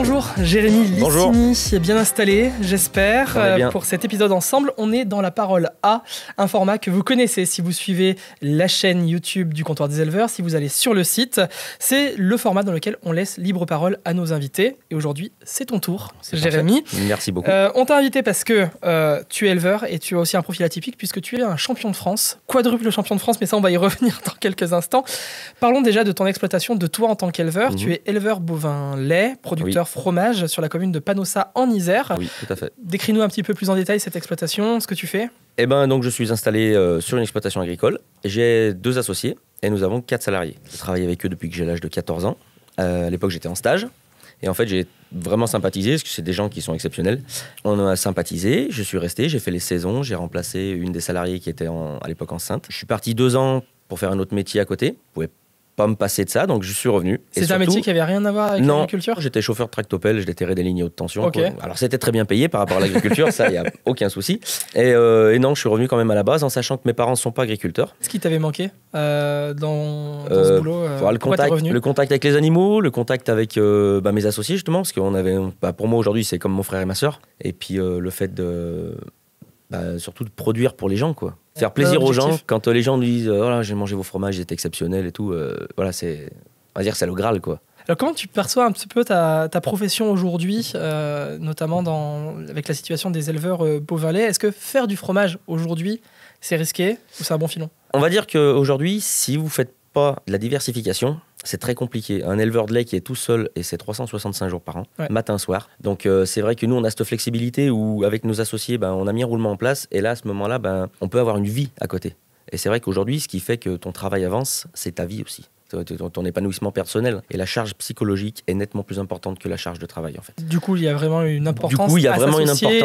Bonjour, Jérémy Bonjour. Licini, bien installé, j'espère. Bien. Pour cet épisode ensemble, on est dans la parole A, un format que vous connaissez si vous suivez la chaîne YouTube du Comptoir des Éleveurs, si vous allez sur le site. C'est le format dans lequel on laisse libre parole à nos invités. Et aujourd'hui, c'est ton tour, Jérémy. Merci beaucoup. On t'a invité parce que tu es éleveur et tu as aussi un profil atypique puisque tu es un champion de France, quadruple champion de France, mais ça, on va y revenir dans quelques instants. Parlons déjà de ton exploitation, de toi en tant qu'éleveur. Tu es éleveur bovin lait, producteur fromage sur la commune de Panossa en Isère. Oui, tout à fait. Décris-nous un petit peu plus en détail cette exploitation, ce que tu fais. Eh ben, donc, je suis installé sur une exploitation agricole. J'ai 2 associés et nous avons 4 salariés. Je travaille avec eux depuis que j'ai l'âge de 14 ans. À l'époque, j'étais en stage. Et en fait, j'ai vraiment sympathisé, parce que c'est des gens qui sont exceptionnels. On a sympathisé, je suis resté, j'ai fait les saisons, j'ai remplacé une des salariées qui était à l'époque enceinte. Je suis parti 2 ans pour faire un autre métier à côté. Je pouvais pas me passer de ça, donc je suis revenu. C'est un métier qui avait rien à voir avec l'agriculture ? Non, j'étais chauffeur de tractopelle, je déterrais des lignes haute tension. Okay. Alors c'était très bien payé par rapport à l'agriculture, ça, il n'y a aucun souci. Et non, je suis revenu quand même à la base en sachant que mes parents ne sont pas agriculteurs. Qu'est-ce qui t'avait manqué dans ce boulot le contact avec les animaux, le contact avec mes associés justement, parce qu'on avait, pour moi aujourd'hui c'est comme mon frère et ma sœur. Et puis le fait de... surtout de produire pour les gens, quoi. Faire plaisir aux gens. Quand les gens nous disent voilà, j'ai mangé vos fromages, ils étaient exceptionnels et tout, voilà, c'est, on va dire, c'est le Graal, quoi. Alors comment tu perçois un petit peu ta profession aujourd'hui, notamment avec la situation des éleveurs bovins lait ? Est-ce que faire du fromage aujourd'hui, c'est risqué ou c'est un bon filon ? On va dire qu'aujourd'hui, si vous ne faites pas de la diversification, c'est très compliqué. Un éleveur de lait qui est tout seul, et c'est 365 jours par an, matin, soir. Donc c'est vrai que nous, on a cette flexibilité où, avec nos associés, on a mis un roulement en place. Et là, à ce moment-là, on peut avoir une vie à côté. Et c'est vrai qu'aujourd'hui, ce qui fait que ton travail avance, c'est ta vie aussi. Ton épanouissement personnel. Et la charge psychologique est nettement plus importante que la charge de travail, en fait. Du coup, il y a vraiment une importance à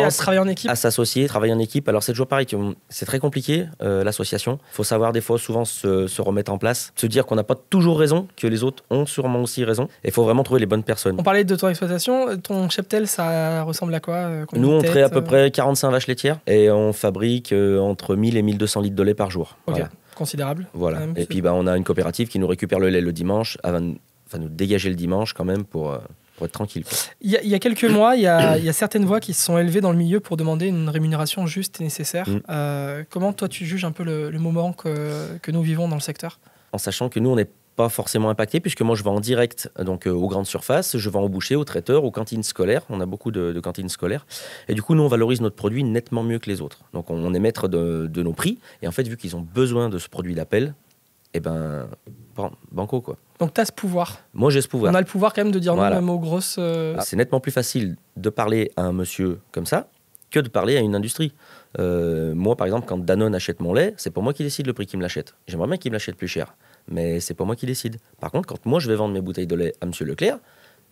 travailler en équipe. À s'associer, travailler en équipe. Alors, c'est toujours pareil. C'est très compliqué, l'association. Il faut savoir, des fois, souvent, se remettre en place. Se dire qu'on n'a pas toujours raison, que les autres ont sûrement aussi raison. Et il faut vraiment trouver les bonnes personnes. On parlait de ton exploitation. Ton cheptel, ça ressemble à quoi ? Nous, on traite à peu près 45 vaches laitières. Et on fabrique entre 1000 et 1200 litres de lait par jour. Ok. Voilà. Considérable. Voilà. Et puis on a une coopérative qui nous récupère le lait le dimanche, va nous dégager le dimanche quand même pour être tranquille. Il y a quelques mois, il y a certaines voix qui se sont élevées dans le milieu pour demander une rémunération juste et nécessaire. Comment toi tu juges un peu le moment que nous vivons dans le secteur ? En sachant que nous on n'est pas forcément impacté, puisque moi je vends en direct donc aux grandes surfaces, je vends aux bouchers, aux traiteurs, aux cantines scolaires. On a beaucoup de cantines scolaires. Et du coup, nous, on valorise notre produit nettement mieux que les autres. Donc, on est maître de nos prix. Et en fait, vu qu'ils ont besoin de ce produit d'appel, banco, quoi. Donc, tu as ce pouvoir. Moi, j'ai ce pouvoir. On a le pouvoir quand même de dire non même aux grosses... C'est nettement plus facile de parler à un monsieur comme ça que de parler à une industrie. Moi, par exemple, quand Danone achète mon lait, c'est pas moi qui décide le prix qu'il me l'achète. J'aimerais bien qu'il me l'achète plus cher. Mais c'est pas moi qui décide. Par contre, quand moi je vais vendre mes bouteilles de lait à Monsieur Leclerc,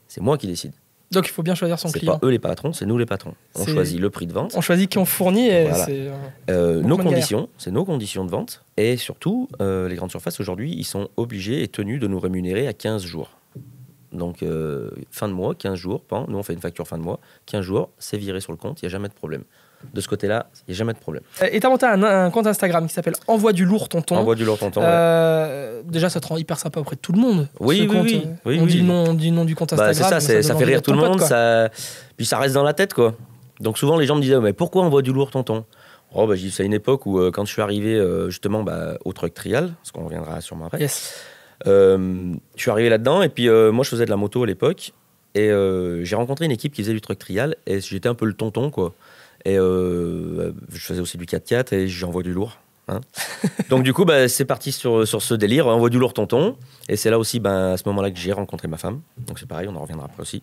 c'est moi qui décide. Donc il faut bien choisir son client. C'est pas eux les patrons, c'est nous les patrons. On choisit le prix de vente. On choisit qui on fournit et voilà. c'est nos conditions, c'est nos conditions de vente. Et surtout, les grandes surfaces aujourd'hui, ils sont obligés et tenus de nous rémunérer à 15 jours. Donc fin de mois, 15 jours, nous on fait une facture fin de mois, 15 jours, c'est viré sur le compte, il n'y a jamais de problème. De ce côté-là, il n'y a jamais de problème. Et tu as monté un compte Instagram qui s'appelle Envoie du lourd tonton. Envoie du lourd tonton, Déjà, ça te rend hyper sympa auprès de tout le monde. Oui. On dit le nom du compte Instagram. C'est ça fait rire tout le monde. Puis ça reste dans la tête, quoi. Donc souvent, les gens me disaient, mais pourquoi Envoie du lourd tonton ? C'est une époque où, quand je suis arrivé justement au truck trial, parce qu'on reviendra sûrement après, je suis arrivé là-dedans, et puis moi, je faisais de la moto à l'époque, et j'ai rencontré une équipe qui faisait du truck trial, et j'étais un peu le tonton, quoi. Et je faisais aussi du 4x4 et j'envoie du lourd. Hein. Donc du coup, c'est parti sur ce délire, envoie du lourd tonton. Et c'est là aussi, à ce moment-là, que j'ai rencontré ma femme. Donc c'est pareil, on en reviendra après aussi.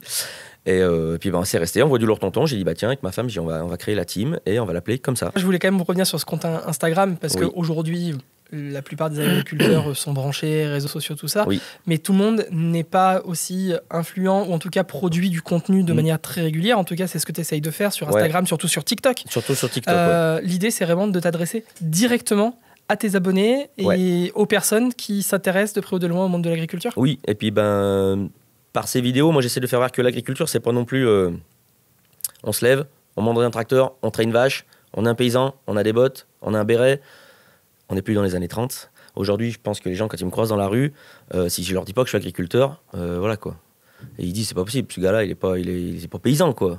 Et puis c'est resté, envoie du lourd tonton. J'ai dit, tiens, avec ma femme, on va créer la team et on va l'appeler comme ça. Je voulais quand même revenir sur ce compte Instagram parce qu'aujourd'hui, la plupart des agriculteurs sont branchés, réseaux sociaux, tout ça. Mais tout le monde n'est pas aussi influent ou en tout cas produit du contenu de manière très régulière. En tout cas, c'est ce que tu essayes de faire sur Instagram, surtout sur TikTok. Surtout sur TikTok, L'idée, c'est vraiment de t'adresser directement à tes abonnés et aux personnes qui s'intéressent de près ou de loin au monde de l'agriculture. Oui, et puis par ces vidéos, moi j'essaie de faire voir que l'agriculture, c'est pas non plus... on se lève, on monte dans un tracteur, on traîne une vache, on est un paysan, on a des bottes, on a un béret. On n'est plus dans les années 30. Aujourd'hui, je pense que les gens, quand ils me croisent dans la rue, si je leur dis pas que je suis agriculteur, voilà quoi. Et il dit, c'est pas possible, ce gars-là, il est pas paysan, quoi.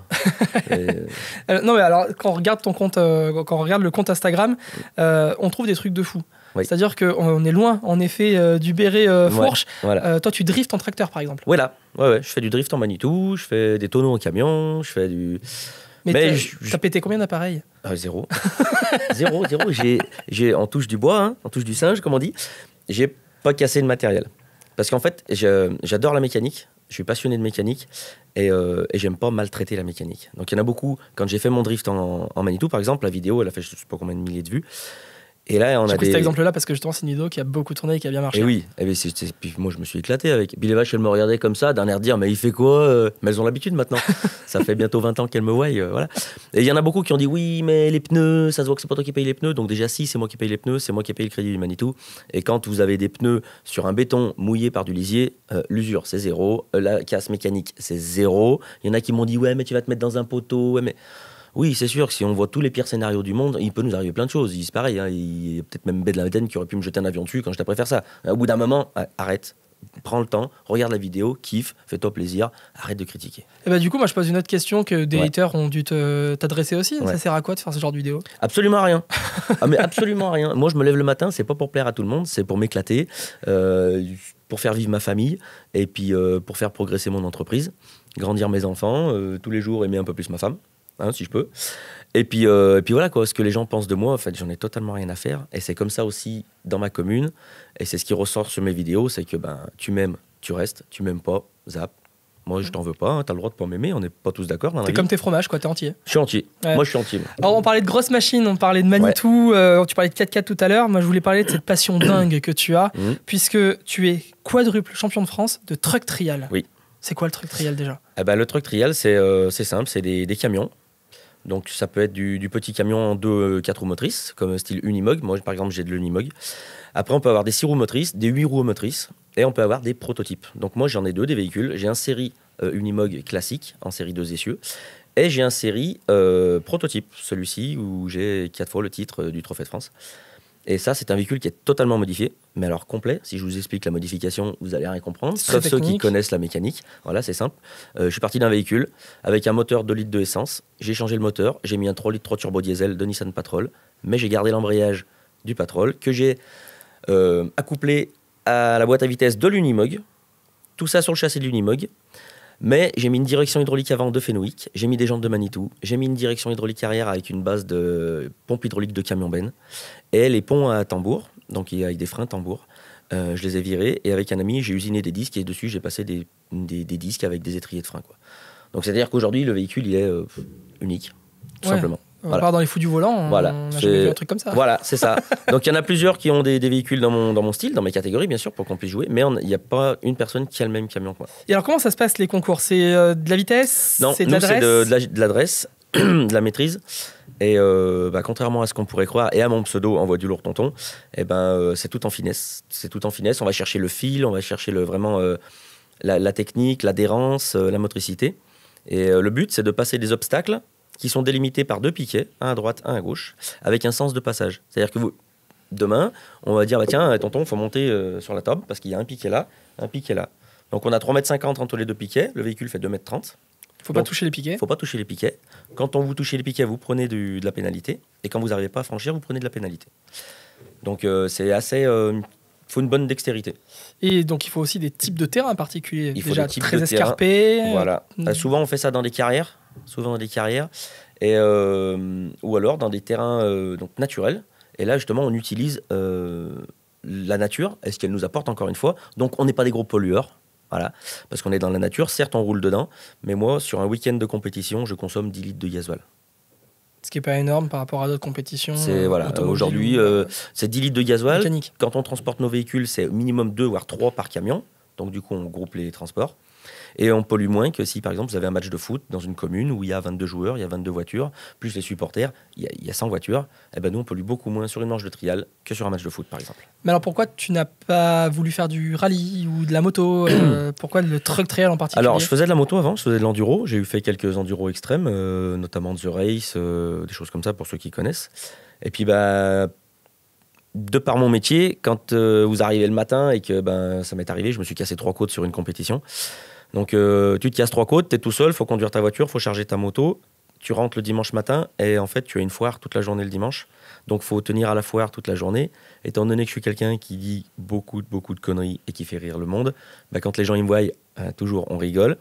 Non, mais alors, quand on regarde ton compte, quand on regarde le compte Instagram, on trouve des trucs de fou. Oui. C'est-à-dire qu'on est loin, en effet, du béret fourche. Voilà. Toi, tu driftes en tracteur, par exemple. Voilà. Ouais. Je fais du drift en Manitou, je fais des tonneaux en camion, je fais du... Mais t'as pété combien d'appareils? Zéro. Zéro. J'ai en touche du bois, hein, en touche du singe, comme on dit. J'ai pas cassé de matériel. Parce qu'en fait, j'adore la mécanique. Je suis passionné de mécanique et j'aime pas maltraiter la mécanique. Donc il y en a beaucoup. Quand j'ai fait mon drift en Manitou, par exemple, la vidéo, elle a fait je sais pas combien de milliers de vues. Et là, on a pris cet exemple-là parce que justement, c'est une vidéo qui a beaucoup tourné et qui a bien marché. Et oui, puis moi je me suis éclaté avec. Puis les vaches, elles me regardaient comme ça, d'un air de dire, mais il fait quoi? Mais elles ont l'habitude maintenant. Ça fait bientôt 20 ans qu'elles me voient. Voilà. Et il y en a beaucoup qui ont dit, oui, mais les pneus, ça se voit que c'est pas toi qui paye les pneus. Donc déjà, si, c'est moi qui paye les pneus, c'est moi qui paye le crédit du Manitou. Et quand vous avez des pneus sur un béton mouillé par du lisier, l'usure, c'est 0. La casse mécanique, c'est 0. Il y en a qui m'ont dit, ouais, mais tu vas te mettre dans un poteau. Ouais, mais. Oui, c'est sûr que si on voit tous les pires scénarios du monde, il peut nous arriver plein de choses. C'est pareil, hein, il y a peut-être même Ben Laden qui aurait pu me jeter un avion dessus quand je t'apprête faire ça. Au bout d'un moment, arrête, prends le temps, regarde la vidéo, kiffe, fais-toi plaisir, arrête de critiquer. Et bah, du coup, moi je pose une autre question que des haters ont dû t'adresser aussi. Ça sert à quoi de faire ce genre de vidéo? Absolument rien. Mais absolument rien. Moi je me lève le matin, c'est pas pour plaire à tout le monde, c'est pour m'éclater, pour faire vivre ma famille et puis pour faire progresser mon entreprise, grandir mes enfants, tous les jours aimer un peu plus ma femme. Hein, si je peux. Et puis voilà, quoi, ce que les gens pensent de moi, en fait, j'en ai totalement rien à faire. Et c'est comme ça aussi dans ma commune. Et c'est ce qui ressort sur mes vidéos, c'est que tu m'aimes, tu restes, tu m'aimes pas, zap. Moi, je t'en veux pas, hein, t'as le droit de pas m'aimer, on n'est pas tous d'accord. T'es comme tes fromages, quoi, t'es entier. Je suis entier. Ouais. Moi, je suis entier. Alors, on parlait de grosses machines, on parlait de Manitou, tu parlais de 4x4 tout à l'heure. Moi, je voulais parler de cette passion dingue que tu as, puisque tu es quadruple champion de France de truck trial. Oui. C'est quoi le truck trial déjà? Le truck trial, c'est simple, c'est des camions. Donc ça peut être du petit camion en 2-4 roues motrices, comme style Unimog. Moi, par exemple, j'ai de l'Unimog. Après, on peut avoir des 6 roues motrices, des 8 roues motrices, et on peut avoir des prototypes. Donc moi, j'en ai 2, des véhicules. J'ai un série Unimog classique, en série 2 essieux, et j'ai un série prototype, celui-ci, où j'ai 4 fois le titre du Trophée de France. Et ça, c'est un véhicule qui est totalement modifié, mais alors complet. Si je vous explique la modification, vous allez rien comprendre, sauf ceux qui connaissent la mécanique. Voilà, c'est simple. Je suis parti d'un véhicule avec un moteur 2 litres de essence. J'ai changé le moteur, j'ai mis un 3 litres 3 turbo diesel de Nissan Patrol, mais j'ai gardé l'embrayage du Patrol que j'ai accouplé à la boîte à vitesse de l'Unimog. Tout ça sur le châssis de l'Unimog. Mais j'ai mis une direction hydraulique avant de Fenwick, j'ai mis des jantes de Manitou, j'ai mis une direction hydraulique arrière avec une base de pompe hydraulique de camion Ben, et les ponts à tambour, donc avec des freins tambour, je les ai virés, et avec un ami, j'ai usiné des disques, et dessus, j'ai passé des disques avec des étriers de frein, quoi. Donc c'est-à-dire qu'aujourd'hui, le véhicule, il est unique, tout simplement. On part dans les fous du volant, on a jamais vu un truc comme ça. Voilà, c'est ça. Donc il y en a plusieurs qui ont des véhicules dans mon style, dans mes catégories bien sûr, pour qu'on puisse jouer, mais il n'y a pas une personne qui a le même camion que moi. Et alors comment ça se passe les concours? C'est de la vitesse? Non, c'est de nous l'adresse? c'est de l'adresse, de la maîtrise. Et contrairement à ce qu'on pourrait croire, et à mon pseudo Envoie du lourd tonton, c'est tout en finesse. C'est tout en finesse, on va chercher le fil, on va chercher vraiment la technique, l'adhérence, la motricité. Et le but c'est de passer des obstacles qui sont délimités par 2 piquets, un à droite, un à gauche, avec un sens de passage. C'est-à-dire que demain, on va dire, tiens, tonton, il faut monter sur la table, parce qu'il y a un piquet là, un piquet là. Donc on a 3,50 m entre les 2 piquets, le véhicule fait 2,30 m. Faut pas toucher les piquets. Faut pas toucher les piquets. Quand on vous touchez les piquets, vous prenez de la pénalité, et quand vous n'arrivez pas à franchir, vous prenez de la pénalité. Donc c'est assez... faut une bonne dextérité. Et donc il faut aussi des types de terrains particuliers. Il faut déjà des types très de escarpés. Voilà. Souvent on fait ça dans des carrières. Et, ou alors dans des terrains donc naturels. Et là, justement, on utilise la nature, et ce qu'elle nous apporte, encore une fois. Donc, on n'est pas des gros pollueurs, voilà, parce qu'on est dans la nature. Certes, on roule dedans, mais moi, sur un week-end de compétition, je consomme 10 litres de gasoil. Ce qui n'est pas énorme par rapport à d'autres compétitions. Aujourd'hui, c'est 10 litres de gasoil. Mécanique. Quand on transporte nos véhicules, c'est minimum 2 voire 3 par camion. Donc, du coup, on groupe les transports. Et on pollue moins que si, par exemple, vous avez un match de foot dans une commune où il y a 22 joueurs, il y a 22 voitures, plus les supporters, il y a 100 voitures. Et nous, on pollue beaucoup moins sur une manche de trial que sur un match de foot, par exemple. Mais alors, pourquoi tu n'as pas voulu faire du rallye ou de la moto Pourquoi le truck trial en particulier? Alors, je faisais de la moto avant, je faisais de l'enduro. J'ai fait quelques enduros extrêmes, notamment The Race, des choses comme ça, pour ceux qui connaissent. Et puis, de par mon métier, quand vous arrivez le matin et que ça m'est arrivé, je me suis cassé 3 côtes sur une compétition. Donc, tu te casses 3 côtes, tu es tout seul, il faut conduire ta voiture, il faut charger ta moto. Tu rentres le dimanche matin et en fait, tu as une foire toute la journée le dimanche. Donc, il faut tenir à la foire toute la journée. Étant donné que je suis quelqu'un qui dit beaucoup de conneries et qui fait rire le monde, bah, quand les gens ils me voient, toujours, on rigole.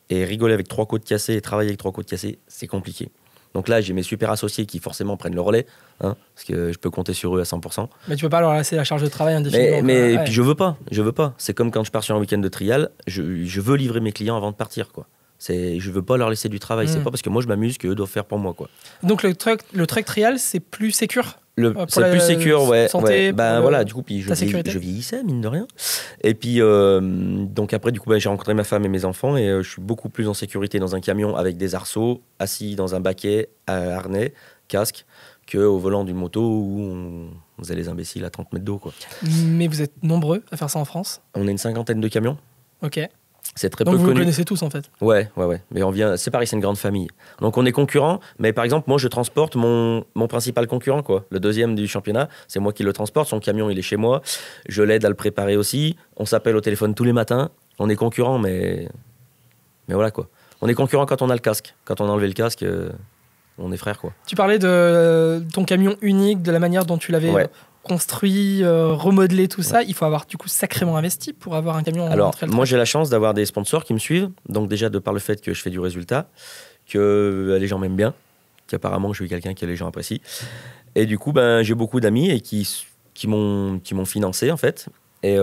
Et rigoler avec 3 côtes cassées et travailler avec 3 côtes cassées, c'est compliqué. Donc là, j'ai mes super associés qui forcément prennent le relais, hein, parce que je peux compter sur eux à 100%. Mais tu peux pas leur laisser la charge de travail indéfiniment. Mais puis je veux pas. C'est comme quand je pars sur un week-end de trial, je veux livrer mes clients avant de partir, quoi. Je veux pas leur laisser du travail. C'est pas parce que moi je m'amuse qu'eux doivent faire pour moi, quoi. Donc le truck trial, c'est plus sécure. C'est plus sécure, ouais. Santé, Ben voilà, du coup, puis je sécurité. vieillissais, mine de rien. Et puis, donc après, du coup, j'ai rencontré ma femme et mes enfants et je suis beaucoup plus en sécurité dans un camion avec des arceaux, assis dans un baquet, harnais, casque, qu'au volant d'une moto où on faisait les imbéciles à 30 mètres d'eau, quoi. Mais vous êtes nombreux à faire ça en France? On est une 50aine de camions. Ok. C'est très Donc peu vous connu. Vous connaissez tous en fait. Ouais. Mais c'est pareil, c'est une grande famille. Donc on est concurrents, mais par exemple, moi je transporte mon principal concurrent, quoi. Le deuxième du championnat, c'est moi qui le transporte. Son camion, il est chez moi. Je l'aide à le préparer aussi. On s'appelle au téléphone tous les matins. On est concurrents, mais voilà, quoi. On est concurrents quand on a le casque. Quand on a enlevé le casque, on est frères, quoi. Tu parlais de ton camion unique, de la manière dont tu l'avais construit, remodelé, tout ça. Il faut avoir du coup sacrément investi pour avoir un camion en Alors, trail. moi j'ai la chance d'avoir des sponsors qui me suivent. Donc déjà de par le fait que je fais du résultat, que les gens m'aiment bien, qu'apparemment je suis quelqu'un que les gens apprécient. Et du coup, j'ai beaucoup d'amis et qui m'ont financé en fait. Et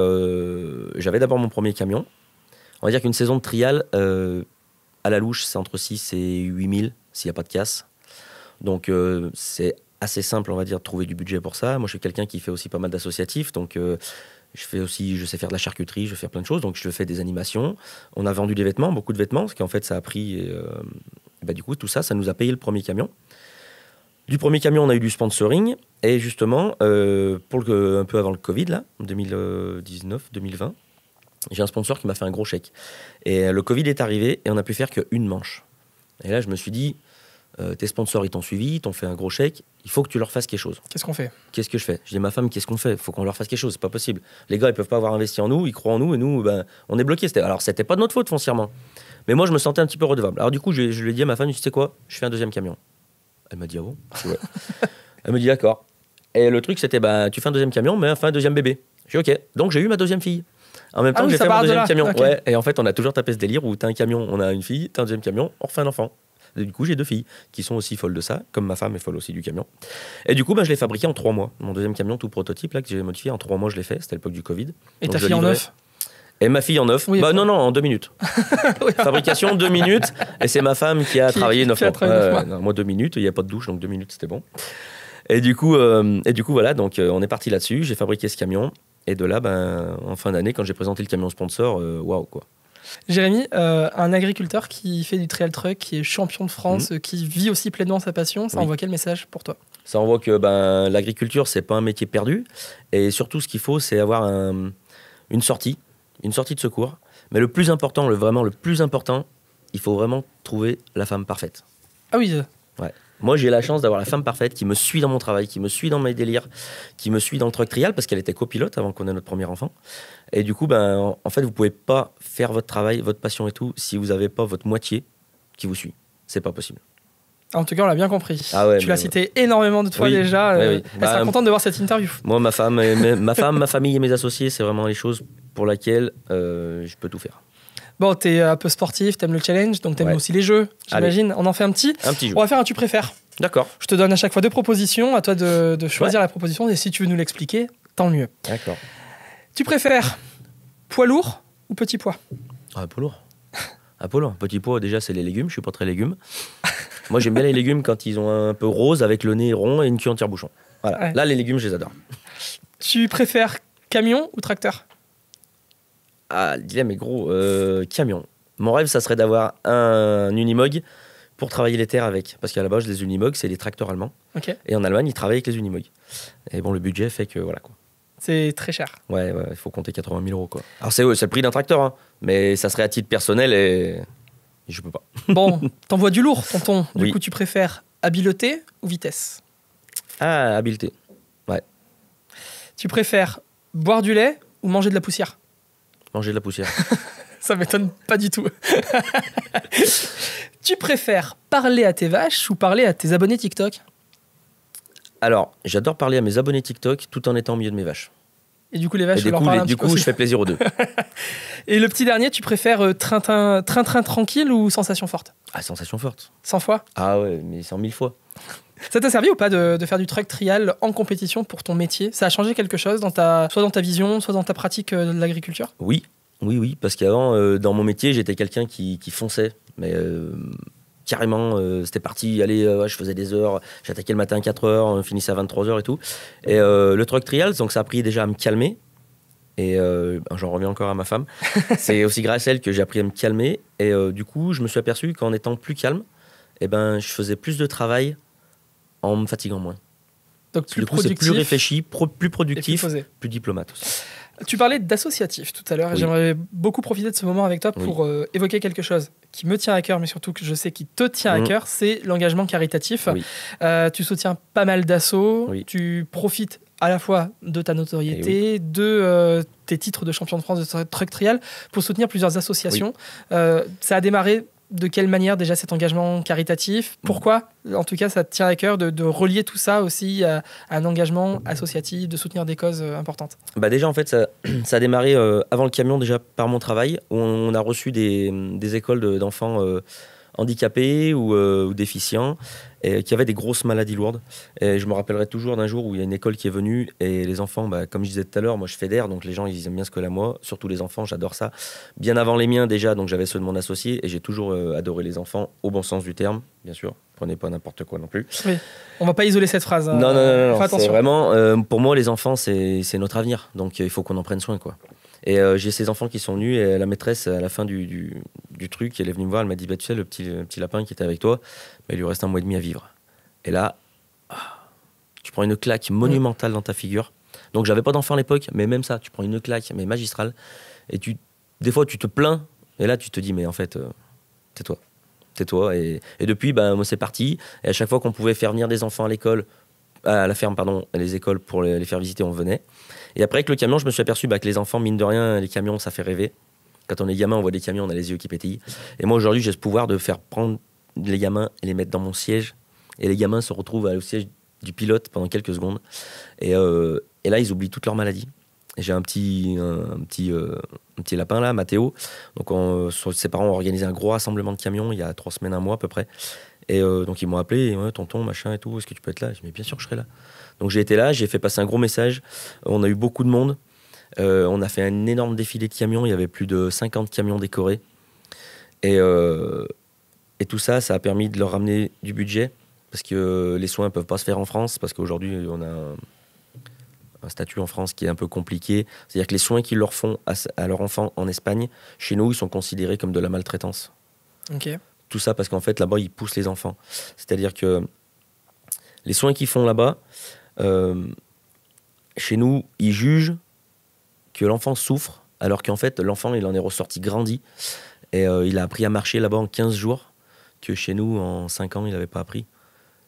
j'avais d'abord mon premier camion. On va dire qu'une saison de trial, à la louche, c'est entre 6 et 8 000 s'il n'y a pas de casse. Donc c'est assez simple, on va dire, de trouver du budget pour ça. Moi, je suis quelqu'un qui fait aussi pas mal d'associatifs, donc je sais faire de la charcuterie, je vais faire plein de choses, donc je fais des animations. On a vendu des vêtements, beaucoup de vêtements, parce qu'en fait, ça a pris. Et du coup, tout ça, ça nous a payé le premier camion. Du premier camion, on a eu du sponsoring, et justement, un peu avant le Covid, là, 2019-2020, j'ai un sponsor qui m'a fait un gros chèque. Et le Covid est arrivé, et on n'a pu faire qu'une manche. Et là, je me suis dit, tes sponsors, ils t'ont suivi, ils t'ont fait un gros chèque, il faut que tu leur fasses quelque chose. Qu'est-ce qu'on fait? Qu'est-ce que je fais? Je dis à ma femme, qu'est-ce qu'on fait? Il faut qu'on leur fasse quelque chose, c'est pas possible. Les gars, ils peuvent pas avoir investi en nous, ils croient en nous, et nous, on est bloqués. Alors, c'était pas de notre faute foncièrement. Mais moi, je me sentais un petit peu redevable. Alors, du coup, je lui ai dit à ma femme, tu sais quoi? Je fais un deuxième camion. Elle m'a dit, ah bon? Ouais. Elle me dit, d'accord. Et le truc, c'était, tu fais un deuxième camion, mais enfin un deuxième bébé. Je dis, ok. Donc, j'ai eu ma deuxième fille. En même temps, j'ai fait mon deuxième camion. Okay. Ouais. Et en fait, on a toujours tapé ce délire où t'as un camion, on a une fille, t'as un deuxième camion, on refait un enfant. Et du coup, j'ai 2 filles qui sont aussi folles de ça, comme ma femme est folle aussi du camion. Et du coup, je l'ai fabriqué en 3 mois. Mon deuxième camion, tout prototype, là, que j'ai modifié, en 3 mois, je l'ai fait. C'était à l'époque du Covid. Et ta fille en 9? Et ma fille en 9. Oui, non, en 2 minutes. Oui. Fabrication, 2 minutes. Et c'est ma femme qui a travaillé 9 mois. Non, moi, 2 minutes. Il n'y a pas de douche, donc 2 minutes, c'était bon. Et du coup, voilà. Donc, on est parti là-dessus. J'ai fabriqué ce camion. Et de là, en fin d'année, quand j'ai présenté le camion sponsor, waouh, quoi. Jérémy, un agriculteur qui fait du trail truck, qui est champion de France, qui vit aussi pleinement sa passion, ça envoie quel message pour toi? Ça envoie que l'agriculture, c'est pas un métier perdu. Et surtout, ce qu'il faut, c'est avoir une sortie de secours. Mais le plus important, vraiment le plus important, il faut vraiment trouver la femme parfaite. Ah oui. Ouais. Moi, j'ai la chance d'avoir la femme parfaite qui me suit dans mon travail, qui me suit dans mes délires, qui me suit dans le truck trial, parce qu'elle était copilote avant qu'on ait notre premier enfant. Et du coup, en fait, vous pouvez pas faire votre travail, votre passion et tout, si vous n'avez pas votre moitié qui vous suit. C'est pas possible. En tout cas, on l'a bien compris. Ah ouais, tu l'as cité énormément de fois déjà. Oui. Elle sera contente de voir cette interview. Moi, ma femme, ma famille et mes associés, c'est vraiment les choses pour lesquelles je peux tout faire. Bon, t'es un peu sportif, t'aimes le challenge, donc t'aimes aussi les jeux, j'imagine. On en fait un petit. Jeu. On va faire un tu préfères. D'accord. Je te donne à chaque fois 2 propositions, à toi de choisir la proposition, et si tu veux nous l'expliquer, tant mieux. D'accord. Tu préfères poids lourd ou petit pois? Poids lourd. Poids lourd. Petit pois, déjà, c'est les légumes, je suis pas très légumes. Moi, j'aime bien les légumes quand ils ont un peu rose, avec le nez rond et une queue en tire-bouchon. Voilà. Ouais. Là, les légumes, je les adore. Tu préfères camion ou tracteur? Dilemme est gros. Camion. Mon rêve, ça serait d'avoir un Unimog pour travailler les terres avec. Parce qu'à la base, les Unimog, c'est des tracteurs allemands. Okay. Et en Allemagne, ils travaillent avec les Unimog. Et bon, le budget fait que voilà, quoi. C'est très cher. Ouais, il faut compter 80 000 €, quoi. Alors, c'est le prix d'un tracteur, hein, mais ça serait à titre personnel et je peux pas. Bon, t'envoies du lourd, tonton. Du coup, tu préfères habileté ou vitesse? Habileté. Ouais. Tu préfères boire du lait ou manger de la poussière? Manger de la poussière. Ça m'étonne pas du tout. Tu préfères parler à tes vaches ou parler à tes abonnés TikTok? Alors, j'adore parler à mes abonnés TikTok tout en étant au milieu de mes vaches. Et du coup, les vaches, je leur parle un petit peu Du coup, aussi. je fais plaisir aux deux. Et le petit dernier, tu préfères train-train tranquille ou sensation forte? Ah, sensation forte. 100 fois? Ah ouais, mais 100 000 fois. Ça t'a servi ou pas de faire du truck trial en compétition pour ton métier? Ça a changé quelque chose soit dans ta vision, soit dans ta pratique de l'agriculture? Oui, parce qu'avant, dans mon métier, j'étais quelqu'un qui fonçait. Mais carrément, c'était parti, allez, je faisais des heures, j'attaquais le matin à 4 heures, on finissait à 23 heures et tout. Et le truck trial, donc ça a pris déjà à me calmer. Et j'en reviens encore à ma femme. C'est aussi grâce à elle que j'ai appris à me calmer. Et du coup, je me suis aperçu qu'en étant plus calme, je faisais plus de travail en me fatiguant moins. Donc plus du coup, productif. c'est plus réfléchi, plus productif, plus diplomate aussi. Tu parlais d'associatif tout à l'heure. Oui. J'aimerais beaucoup profiter de ce moment avec toi pour évoquer quelque chose qui me tient à cœur, mais surtout que je sais qui te tient à cœur, c'est l'engagement caritatif. Oui. Tu soutiens pas mal d'assauts, tu profites à la fois de ta notoriété, de tes titres de champion de France de truck trial pour soutenir plusieurs associations. Ça a démarré de quelle manière déjà cet engagement caritatif? Pourquoi, en tout cas, ça te tient à cœur de relier tout ça aussi à un engagement associatif, de soutenir des causes importantes? Déjà, en fait, ça a démarré avant le camion, déjà par mon travail, où on a reçu des écoles d'enfants handicapés ou déficients et qui avaient des grosses maladies lourdes. Et je me rappellerai toujours d'un jour où il y a une école qui est venue et les enfants, comme je disais tout à l'heure, moi je fédère, donc les gens ils aiment bien ce que là moi, surtout les enfants, j'adore ça. Bien avant les miens déjà, donc j'avais ceux de mon associé et j'ai toujours adoré les enfants au bon sens du terme, bien sûr. Prenez pas n'importe quoi non plus. Oui, on va pas isoler cette phrase. Non, fais attention. C'est vraiment, pour moi les enfants c'est notre avenir, donc il faut qu'on en prenne soin quoi. Et j'ai ces enfants qui sont venus et la maîtresse, à la fin du truc, elle est venue me voir, elle m'a dit, tu sais, le petit lapin qui était avec toi, il lui reste 1 mois et demi à vivre. Et là, tu prends une claque monumentale dans ta figure. Donc j'avais pas d'enfant à l'époque, mais même ça, tu prends une claque, mais magistrale. Et des fois, tu te plains, et là, tu te dis, mais en fait, tais-toi. Tais-toi. Et depuis, moi, c'est parti. Et à chaque fois qu'on pouvait faire venir des enfants à l'école, à la ferme, pardon, à les écoles pour les faire visiter, on venait. Et après, avec le camion, je me suis aperçu que les enfants, mine de rien, les camions, ça fait rêver. Quand on est gamin, on voit des camions, on a les yeux qui pétillent. Et moi, aujourd'hui, j'ai ce pouvoir de faire prendre les gamins et les mettre dans mon siège. Et les gamins se retrouvent au siège du pilote pendant quelques secondes. Et là, ils oublient toutes leurs maladies. Et j'ai un petit lapin là, Mathéo. Donc, ses parents ont organisé un gros rassemblement de camions il y a 3 semaines, 1 mois à peu près. Et donc, ils m'ont appelé, tonton, machin et tout, est-ce que tu peux être là? Je dis, mais bien sûr que je serai là. Donc, j'ai été là, j'ai fait passer un gros message. On a eu beaucoup de monde. On a fait un énorme défilé de camions. Il y avait plus de 50 camions décorés. Et tout ça, ça a permis de leur ramener du budget. Parce que les soins ne peuvent pas se faire en France. Parce qu'aujourd'hui, on a un statut en France qui est un peu compliqué. C'est-à-dire que les soins qu'ils leur font à leurs enfants en Espagne, chez nous, ils sont considérés comme de la maltraitance. Ok. Tout ça parce qu'en fait, là-bas, ils poussent les enfants. C'est-à-dire que les soins qu'ils font là-bas, chez nous, ils jugent que l'enfant souffre, alors qu'en fait, l'enfant, il en est ressorti grandi. Et il a appris à marcher là-bas en 15 jours, que chez nous, en 5 ans, il n'avait pas appris.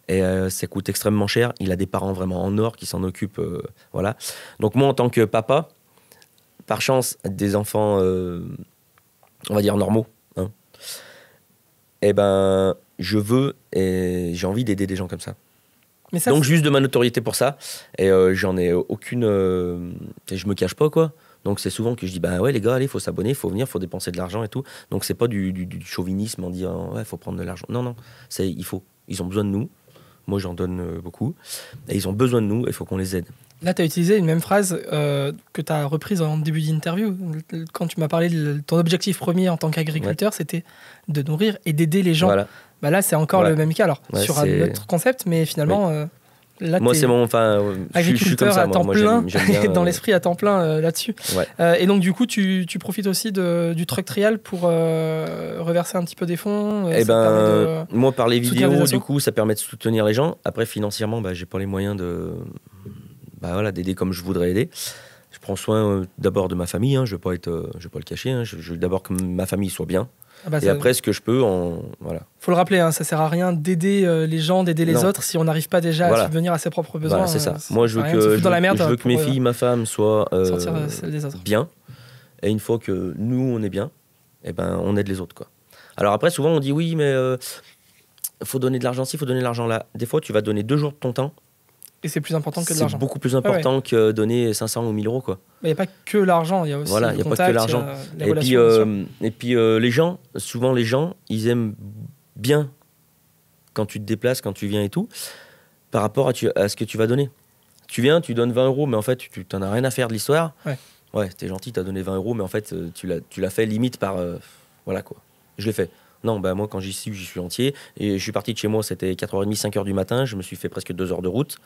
Et ça coûte extrêmement cher. Il a des parents vraiment en or qui s'en occupent. Voilà. Donc moi, en tant que papa, par chance, des enfants, on va dire normaux, hein, je veux et j'ai envie d'aider des gens comme ça. Mais ça donc juste de ma notoriété pour ça. Et j'en ai aucune... et je me cache pas, quoi. Donc c'est souvent que je dis, ouais les gars, allez, il faut s'abonner, il faut venir, il faut dépenser de l'argent et tout. Donc c'est pas du chauvinisme en disant, ouais, il faut prendre de l'argent. Non, il faut. Ils ont besoin de nous. Moi, j'en donne beaucoup. Et ils ont besoin de nous, il faut qu'on les aide. Là, tu as utilisé une même phrase que tu as reprise en début d'interview. Quand tu m'as parlé de ton objectif premier en tant qu'agriculteur, c'était de nourrir et d'aider les gens. Voilà. Là, c'est encore le même cas, alors, sur un autre concept, mais finalement... Là, moi, c'est mon... agriculteur je suis comme ça, à temps plein, j'aime bien, dans l'esprit à temps plein là-dessus. Ouais. Et donc, du coup, tu profites aussi du truck trial pour reverser un petit peu des fonds. Moi, par les vidéos, du coup, ça permet de soutenir les gens. Après, financièrement, j'ai pas les moyens d'aider comme je voudrais aider. Je prends soin d'abord de ma famille, hein, je vais pas le cacher. Hein, je veux d'abord que ma famille soit bien. Et après, ce que je peux, voilà. Faut le rappeler, hein, ça sert à rien d'aider les gens, d'aider les autres si on n'arrive pas déjà à subvenir à ses propres besoins. Voilà, c'est ça. Moi, je veux que mes filles, ma femme soient bien. Et une fois que nous, on est bien, eh ben, on aide les autres, quoi. Alors après, souvent, on dit oui, mais faut donner de l'argent ci, faut donner de l'argent là. Des fois, tu vas donner 2 jours de ton temps. Et c'est plus important que de l'argent. C'est beaucoup plus important que donner 500 ou 1000 euros, quoi. Il n'y a pas que l'argent, il y a aussi voilà, le contact, pas que l'argent. Et puis, les gens, souvent les gens, ils aiment bien quand tu te déplaces, quand tu viens et tout, par rapport à ce que tu vas donner. Tu viens, tu donnes 20 euros, mais en fait, tu n'en as rien à faire de l'histoire. Ouais, t'es gentil, t'as donné 20 euros, mais en fait, tu l'as fait limite par... voilà, quoi. Je l'ai fait. Non, bah moi, quand j'y suis entier. Et je suis parti de chez moi, c'était 4h30, 5h du matin. Je me suis fait presque 2 heures de route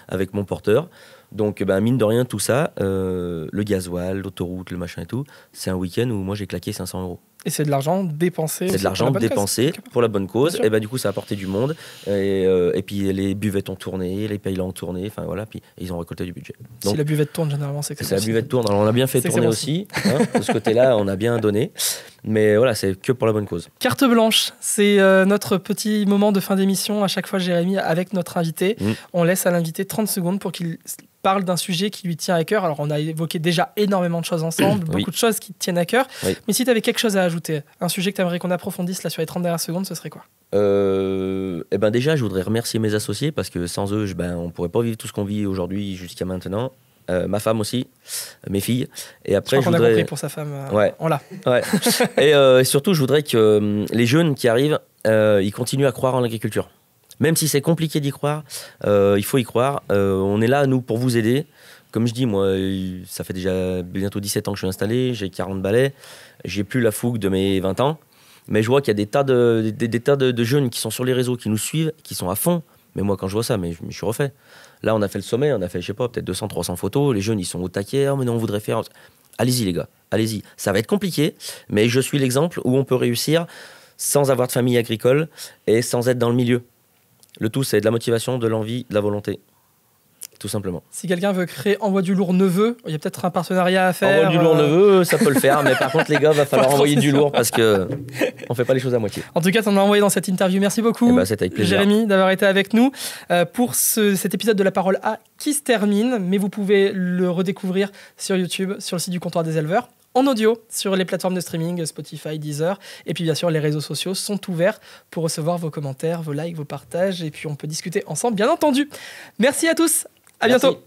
avec mon porteur. Donc, mine de rien, tout ça, le gasoil, l'autoroute, le machin et tout, c'est un week-end où moi, j'ai claqué 500 euros. Et c'est de l'argent dépensé. C'est de l'argent dépensé pour la bonne cause. Et du coup, ça a apporté du monde. Et puis, les buvettes ont tourné, les paylas ont tourné. Enfin, voilà. Puis, ils ont récolté du budget. Donc, si la buvette tourne, généralement, c'est que c'est la buvette tourne. Alors, on a bien fait tourner aussi. Hein, de ce côté-là, on a bien donné. Mais voilà, c'est que pour la bonne cause. Carte blanche, c'est notre petit moment de fin d'émission. À chaque fois, Jérémy, avec notre invité, on laisse à l'invité 30 secondes pour qu'il parle d'un sujet qui lui tient à cœur. Alors, on a évoqué déjà énormément de choses ensemble, beaucoup de choses qui te tiennent à cœur. Oui. Mais si tu avais quelque chose à ajouter, un sujet que tu aimerais qu'on approfondisse là sur les 30 dernières secondes, ce serait quoi ? Déjà, je voudrais remercier mes associés parce que sans eux, on ne pourrait pas vivre tout ce qu'on vit aujourd'hui jusqu'à maintenant. Ma femme aussi, mes filles. Et après, je crois qu'on a compris pour sa femme. On l'a. Ouais. Et surtout, je voudrais que les jeunes qui arrivent, ils continuent à croire en l'agriculture. Même si c'est compliqué d'y croire, il faut y croire. On est là, nous, pour vous aider. Comme je dis, moi, ça fait déjà bientôt 17 ans que je suis installé, j'ai 40 balais, j'ai plus la fougue de mes 20 ans. Mais je vois qu'il y a des tas de jeunes qui sont sur les réseaux, qui nous suivent, qui sont à fond. Mais moi, quand je vois ça, je me suis refait. Là, on a fait le sommet, on a fait, je sais pas, peut-être 200, 300 photos. Les jeunes, ils sont au taquet. Oh, mais non, on voudrait faire... Allez-y, les gars, allez-y. Ça va être compliqué, mais je suis l'exemple où on peut réussir sans avoir de famille agricole et sans être dans le milieu. Le tout, c'est de la motivation, de l'envie, de la volonté. Tout simplement. Si quelqu'un veut créer Envoie du lourd Neveu, il y a peut-être un partenariat à faire. Envoie du lourd Neveu, ça peut le faire, mais par contre, les gars, va falloir envoyer du lourd parce qu'on ne fait pas les choses à moitié. En tout cas, t'en as envoyé dans cette interview. Merci beaucoup, c'était avec plaisir. Jérémy, d'avoir été avec nous pour cet épisode de La Parole A qui se termine, mais vous pouvez le redécouvrir sur YouTube, sur le site du Comptoir des Éleveurs, en audio, sur les plateformes de streaming, Spotify, Deezer, et puis bien sûr, les réseaux sociaux sont ouverts pour recevoir vos commentaires, vos likes, vos partages, et puis on peut discuter ensemble, bien entendu. Merci à tous. À bientôt.